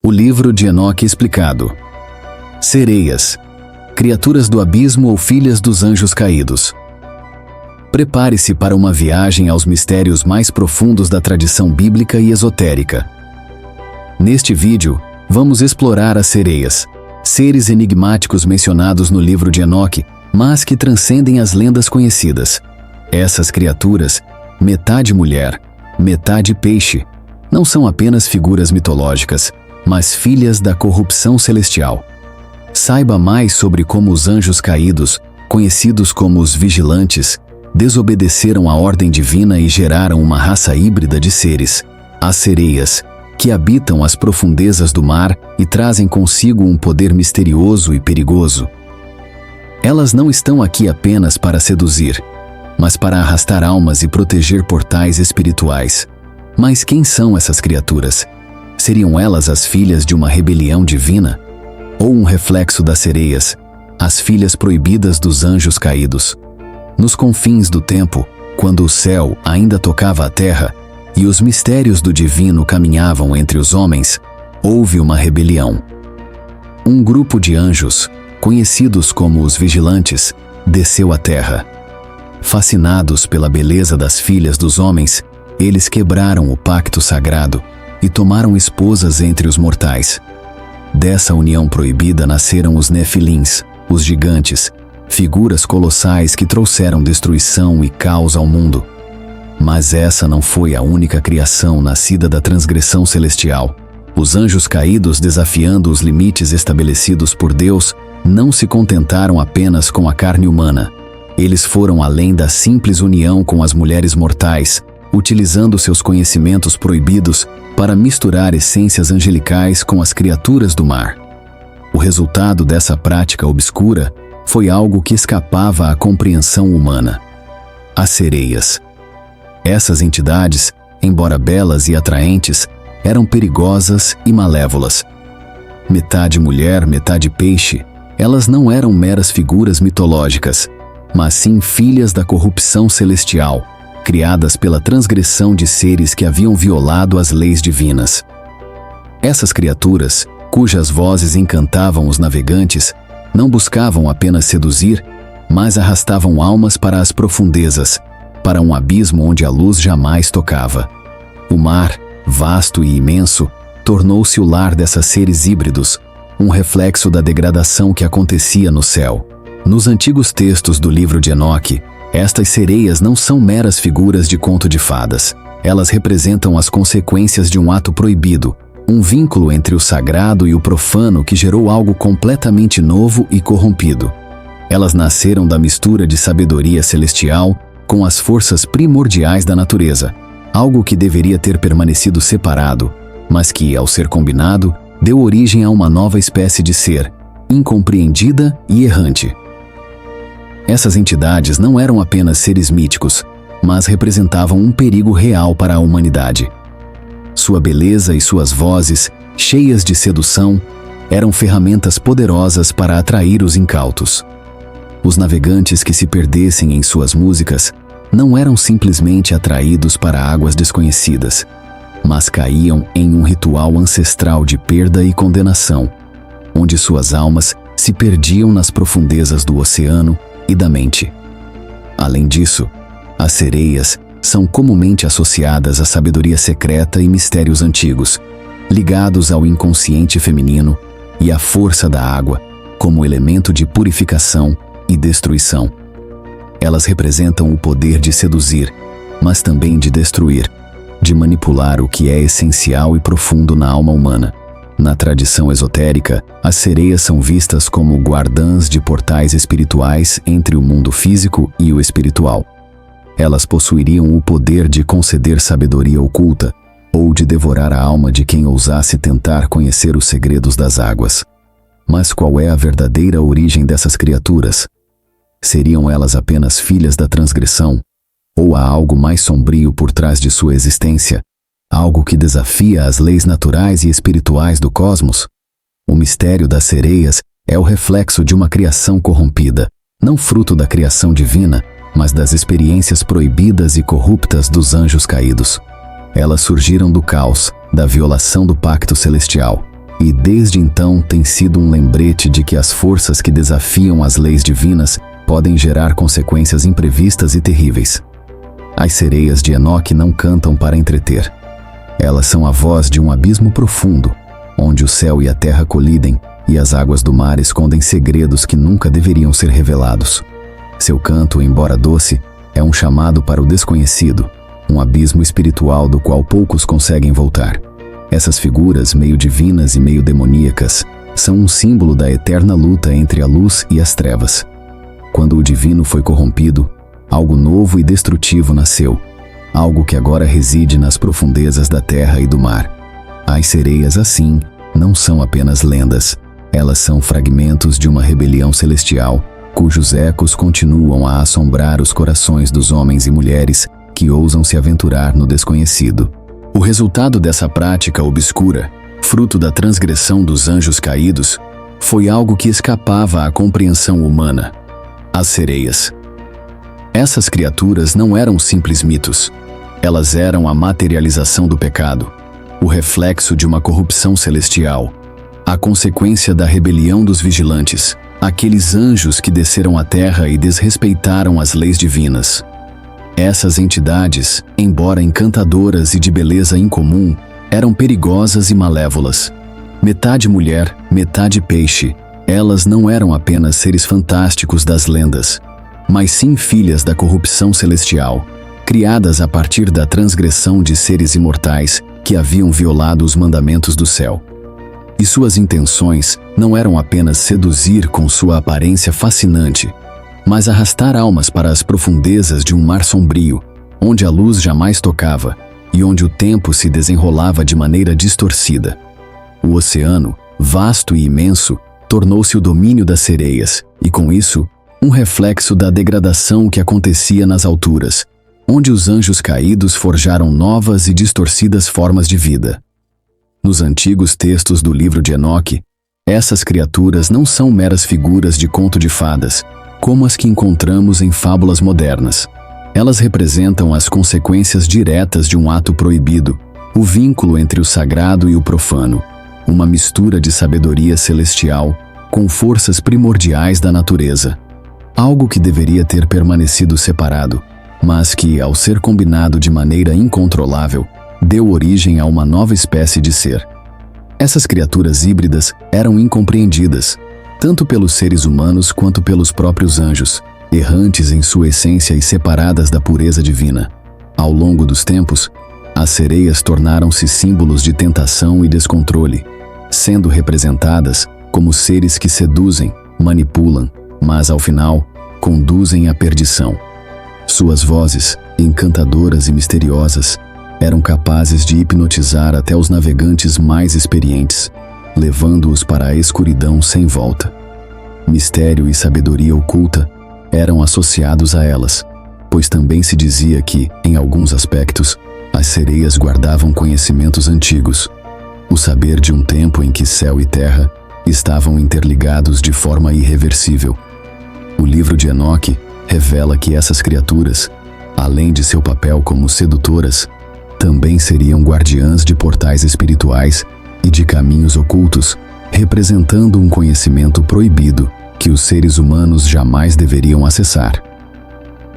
O livro de Enoque explicado. Sereias, criaturas do abismo ou filhas dos anjos caídos. Prepare-se para uma viagem aos mistérios mais profundos da tradição bíblica e esotérica. Neste vídeo, vamos explorar as sereias, seres enigmáticos mencionados no livro de Enoque, mas que transcendem as lendas conhecidas. Essas criaturas, metade mulher, metade peixe, não são apenas figuras mitológicas, mas filhas da corrupção celestial. Saiba mais sobre como os anjos caídos, conhecidos como os vigilantes, desobedeceram à ordem divina e geraram uma raça híbrida de seres, as sereias, que habitam as profundezas do mar e trazem consigo um poder misterioso e perigoso. Elas não estão aqui apenas para seduzir, mas para arrastar almas e proteger portais espirituais. Mas quem são essas criaturas? Seriam elas as filhas de uma rebelião divina? Ou um reflexo das sereias, as filhas proibidas dos anjos caídos? Nos confins do tempo, quando o céu ainda tocava a terra e os mistérios do divino caminhavam entre os homens, houve uma rebelião. Um grupo de anjos, conhecidos como os vigilantes, desceu à terra. Fascinados pela beleza das filhas dos homens, eles quebraram o pacto sagrado e tomaram esposas entre os mortais. Dessa união proibida nasceram os Nefilins, os gigantes, figuras colossais que trouxeram destruição e caos ao mundo. Mas essa não foi a única criação nascida da transgressão celestial. Os anjos caídos, desafiando os limites estabelecidos por Deus, não se contentaram apenas com a carne humana. Eles foram além da simples união com as mulheres mortais, utilizando seus conhecimentos proibidos para misturar essências angelicais com as criaturas do mar. O resultado dessa prática obscura foi algo que escapava à compreensão humana. As sereias. Essas entidades, embora belas e atraentes, eram perigosas e malévolas. Metade mulher, metade peixe, elas não eram meras figuras mitológicas, mas sim filhas da corrupção celestial, criadas pela transgressão de seres que haviam violado as leis divinas. Essas criaturas, cujas vozes encantavam os navegantes, não buscavam apenas seduzir, mas arrastavam almas para as profundezas, para um abismo onde a luz jamais tocava. O mar, vasto e imenso, tornou-se o lar dessas seres híbridos, um reflexo da degradação que acontecia no céu. Nos antigos textos do livro de Enoque, estas sereias não são meras figuras de conto de fadas. Elas representam as consequências de um ato proibido, um vínculo entre o sagrado e o profano que gerou algo completamente novo e corrompido. Elas nasceram da mistura de sabedoria celestial com as forças primordiais da natureza, algo que deveria ter permanecido separado, mas que, ao ser combinado, deu origem a uma nova espécie de ser, incompreendida e errante. Essas entidades não eram apenas seres míticos, mas representavam um perigo real para a humanidade. Sua beleza e suas vozes, cheias de sedução, eram ferramentas poderosas para atrair os incautos. Os navegantes que se perdessem em suas músicas não eram simplesmente atraídos para águas desconhecidas, mas caíam em um ritual ancestral de perda e condenação, onde suas almas se perdiam nas profundezas do oceano e da mente. Além disso, as sereias são comumente associadas à sabedoria secreta e mistérios antigos, ligados ao inconsciente feminino e à força da água como elemento de purificação e destruição. Elas representam o poder de seduzir, mas também de destruir, de manipular o que é essencial e profundo na alma humana. Na tradição esotérica, as sereias são vistas como guardiãs de portais espirituais entre o mundo físico e o espiritual. Elas possuiriam o poder de conceder sabedoria oculta ou de devorar a alma de quem ousasse tentar conhecer os segredos das águas. Mas qual é a verdadeira origem dessas criaturas? Seriam elas apenas filhas da transgressão? Ou há algo mais sombrio por trás de sua existência? Algo que desafia as leis naturais e espirituais do cosmos? O mistério das sereias é o reflexo de uma criação corrompida, não fruto da criação divina, mas das experiências proibidas e corruptas dos anjos caídos. Elas surgiram do caos, da violação do pacto celestial, e desde então tem sido um lembrete de que as forças que desafiam as leis divinas podem gerar consequências imprevistas e terríveis. As sereias de Enoque não cantam para entreter. Elas são a voz de um abismo profundo, onde o céu e a terra colidem e as águas do mar escondem segredos que nunca deveriam ser revelados. Seu canto, embora doce, é um chamado para o desconhecido, um abismo espiritual do qual poucos conseguem voltar. Essas figuras, meio divinas e meio demoníacas, são um símbolo da eterna luta entre a luz e as trevas. Quando o divino foi corrompido, algo novo e destrutivo nasceu, algo que agora reside nas profundezas da terra e do mar. As sereias, assim, não são apenas lendas, elas são fragmentos de uma rebelião celestial, cujos ecos continuam a assombrar os corações dos homens e mulheres que ousam se aventurar no desconhecido. O resultado dessa prática obscura, fruto da transgressão dos anjos caídos, foi algo que escapava à compreensão humana: as sereias. Essas criaturas não eram simples mitos. Elas eram a materialização do pecado, o reflexo de uma corrupção celestial, a consequência da rebelião dos vigilantes, aqueles anjos que desceram à terra e desrespeitaram as leis divinas. Essas entidades, embora encantadoras e de beleza incomum, eram perigosas e malévolas. Metade mulher, metade peixe, elas não eram apenas seres fantásticos das lendas, mas sim filhas da corrupção celestial, criadas a partir da transgressão de seres imortais que haviam violado os mandamentos do céu. E suas intenções não eram apenas seduzir com sua aparência fascinante, mas arrastar almas para as profundezas de um mar sombrio, onde a luz jamais tocava e onde o tempo se desenrolava de maneira distorcida. O oceano, vasto e imenso, tornou-se o domínio das sereias e, com isso, um reflexo da degradação que acontecia nas alturas, onde os anjos caídos forjaram novas e distorcidas formas de vida. Nos antigos textos do livro de Enoque, essas criaturas não são meras figuras de conto de fadas, como as que encontramos em fábulas modernas. Elas representam as consequências diretas de um ato proibido, o vínculo entre o sagrado e o profano, uma mistura de sabedoria celestial com forças primordiais da natureza. Algo que deveria ter permanecido separado, mas que, ao ser combinado de maneira incontrolável, deu origem a uma nova espécie de ser. Essas criaturas híbridas eram incompreendidas, tanto pelos seres humanos quanto pelos próprios anjos, errantes em sua essência e separadas da pureza divina. Ao longo dos tempos, as sereias tornaram-se símbolos de tentação e descontrole, sendo representadas como seres que seduzem, manipulam, mas, ao final, conduzem à perdição. Suas vozes, encantadoras e misteriosas, eram capazes de hipnotizar até os navegantes mais experientes, levando-os para a escuridão sem volta. Mistério e sabedoria oculta eram associados a elas, pois também se dizia que, em alguns aspectos, as sereias guardavam conhecimentos antigos, o saber de um tempo em que céu e terra estavam interligados de forma irreversível. O livro de Enoque revela que essas criaturas, além de seu papel como sedutoras, também seriam guardiãs de portais espirituais e de caminhos ocultos, representando um conhecimento proibido que os seres humanos jamais deveriam acessar.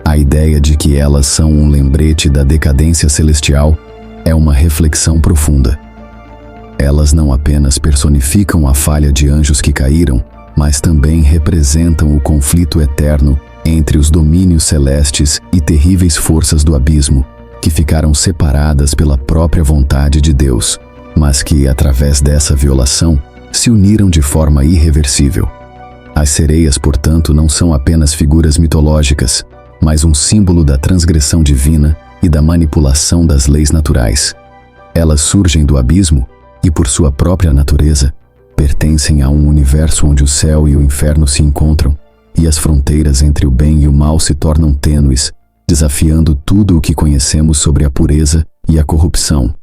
A ideia de que elas são um lembrete da decadência celestial é uma reflexão profunda. Elas não apenas personificam a falha de anjos que caíram, mas também representam o conflito eterno entre os domínios celestes e terríveis forças do abismo, que ficaram separadas pela própria vontade de Deus, mas que, através dessa violação, se uniram de forma irreversível. As sereias, portanto, não são apenas figuras mitológicas, mas um símbolo da transgressão divina e da manipulação das leis naturais. Elas surgem do abismo e, por sua própria natureza, pertencem a um universo onde o céu e o inferno se encontram e as fronteiras entre o bem e o mal se tornam tênues, desafiando tudo o que conhecemos sobre a pureza e a corrupção.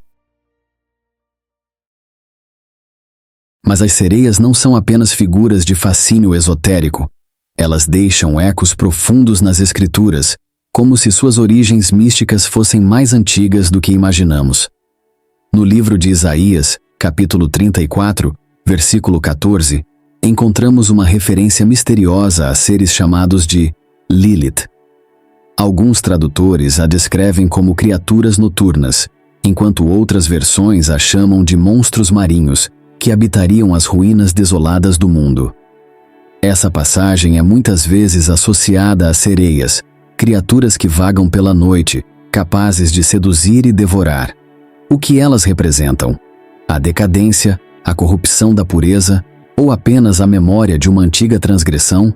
Mas as sereias não são apenas figuras de fascínio esotérico. Elas deixam ecos profundos nas escrituras, como se suas origens místicas fossem mais antigas do que imaginamos. No livro de Isaías, capítulo 34, versículo 14, encontramos uma referência misteriosa a seres chamados de Lilith. Alguns tradutores a descrevem como criaturas noturnas, enquanto outras versões a chamam de monstros marinhos, que habitariam as ruínas desoladas do mundo. Essa passagem é muitas vezes associada a sereias, criaturas que vagam pela noite, capazes de seduzir e devorar. O que elas representam? A decadência, a corrupção da pureza ou apenas a memória de uma antiga transgressão?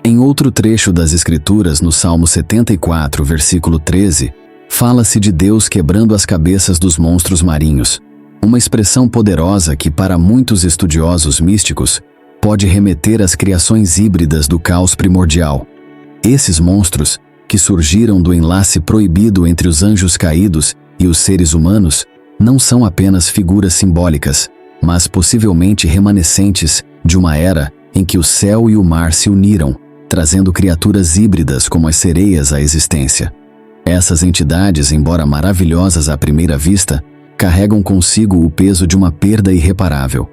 Em outro trecho das Escrituras, no Salmo 74, versículo 13, fala-se de Deus quebrando as cabeças dos monstros marinhos, uma expressão poderosa que, para muitos estudiosos místicos, pode remeter às criações híbridas do caos primordial. Esses monstros, que surgiram do enlace proibido entre os anjos caídos e os seres humanos, não são apenas figuras simbólicas, mas possivelmente remanescentes de uma era em que o céu e o mar se uniram, trazendo criaturas híbridas como as sereias à existência. Essas entidades, embora maravilhosas à primeira vista, carregam consigo o peso de uma perda irreparável.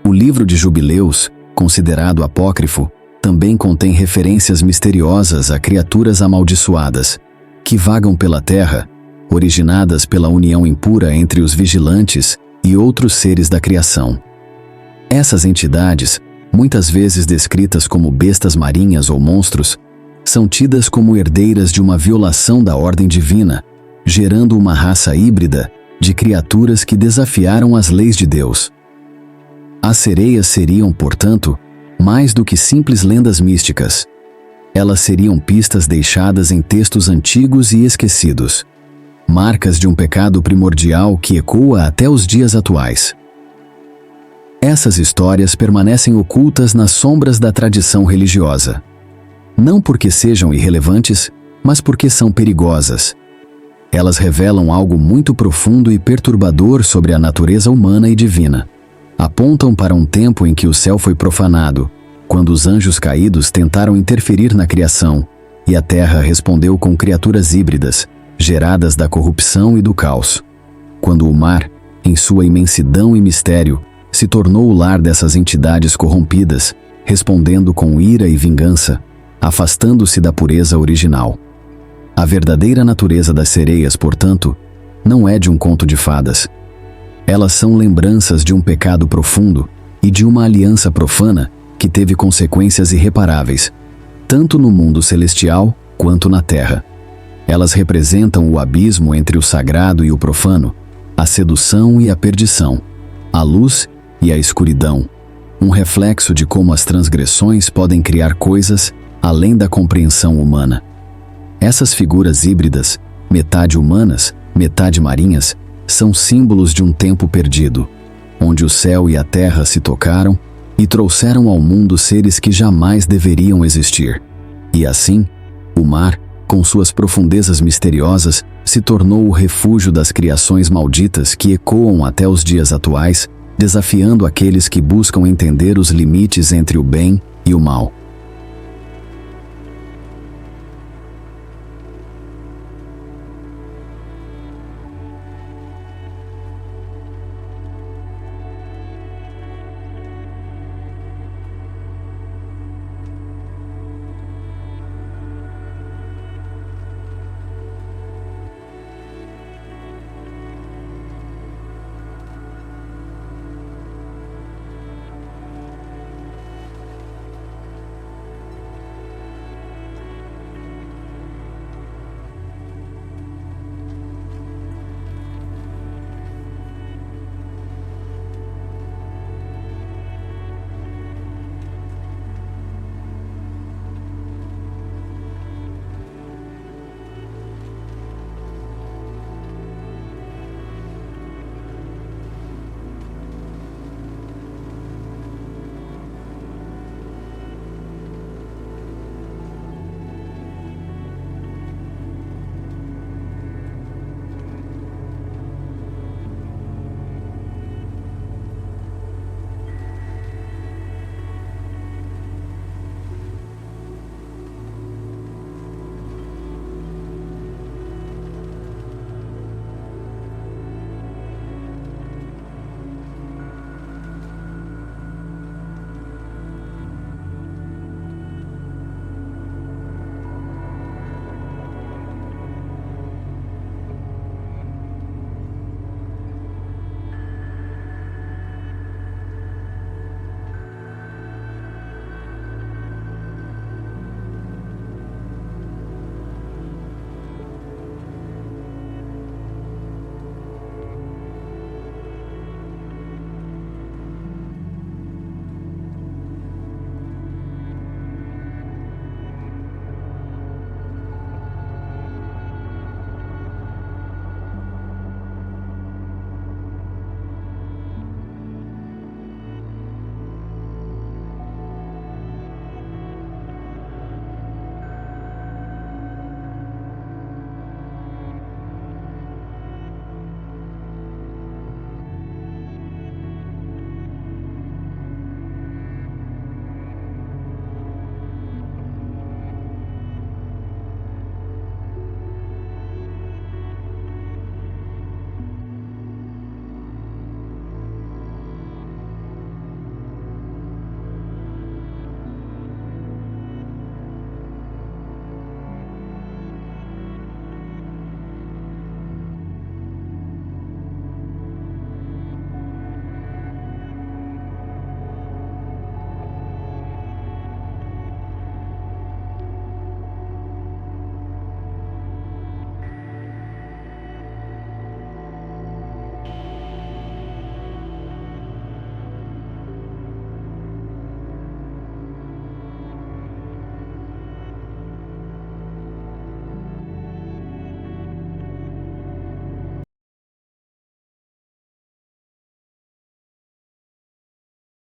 O livro de Jubileus, considerado apócrifo, também contém referências misteriosas a criaturas amaldiçoadas, que vagam pela terra, originadas pela união impura entre os vigilantes e outros seres da criação. Essas entidades, muitas vezes descritas como bestas marinhas ou monstros, são tidas como herdeiras de uma violação da ordem divina, gerando uma raça híbrida de criaturas que desafiaram as leis de Deus. As sereias seriam, portanto, mais do que simples lendas místicas. Elas seriam pistas deixadas em textos antigos e esquecidos, marcas de um pecado primordial que ecoa até os dias atuais. Essas histórias permanecem ocultas nas sombras da tradição religiosa. Não porque sejam irrelevantes, mas porque são perigosas. Elas revelam algo muito profundo e perturbador sobre a natureza humana e divina. Apontam para um tempo em que o céu foi profanado, quando os anjos caídos tentaram interferir na criação, e a terra respondeu com criaturas híbridas, geradas da corrupção e do caos. Quando o mar, em sua imensidão e mistério, se tornou o lar dessas entidades corrompidas, respondendo com ira e vingança, afastando-se da pureza original. A verdadeira natureza das sereias, portanto, não é de um conto de fadas. Elas são lembranças de um pecado profundo e de uma aliança profana que teve consequências irreparáveis, tanto no mundo celestial quanto na terra. Elas representam o abismo entre o sagrado e o profano, a sedução e a perdição, a luz e a escuridão, um reflexo de como as transgressões podem criar coisas além da compreensão humana. Essas figuras híbridas, metade humanas, metade marinhas, são símbolos de um tempo perdido, onde o céu e a terra se tocaram e trouxeram ao mundo seres que jamais deveriam existir. E assim, o mar, com suas profundezas misteriosas, se tornou o refúgio das criações malditas que ecoam até os dias atuais, desafiando aqueles que buscam entender os limites entre o bem e o mal.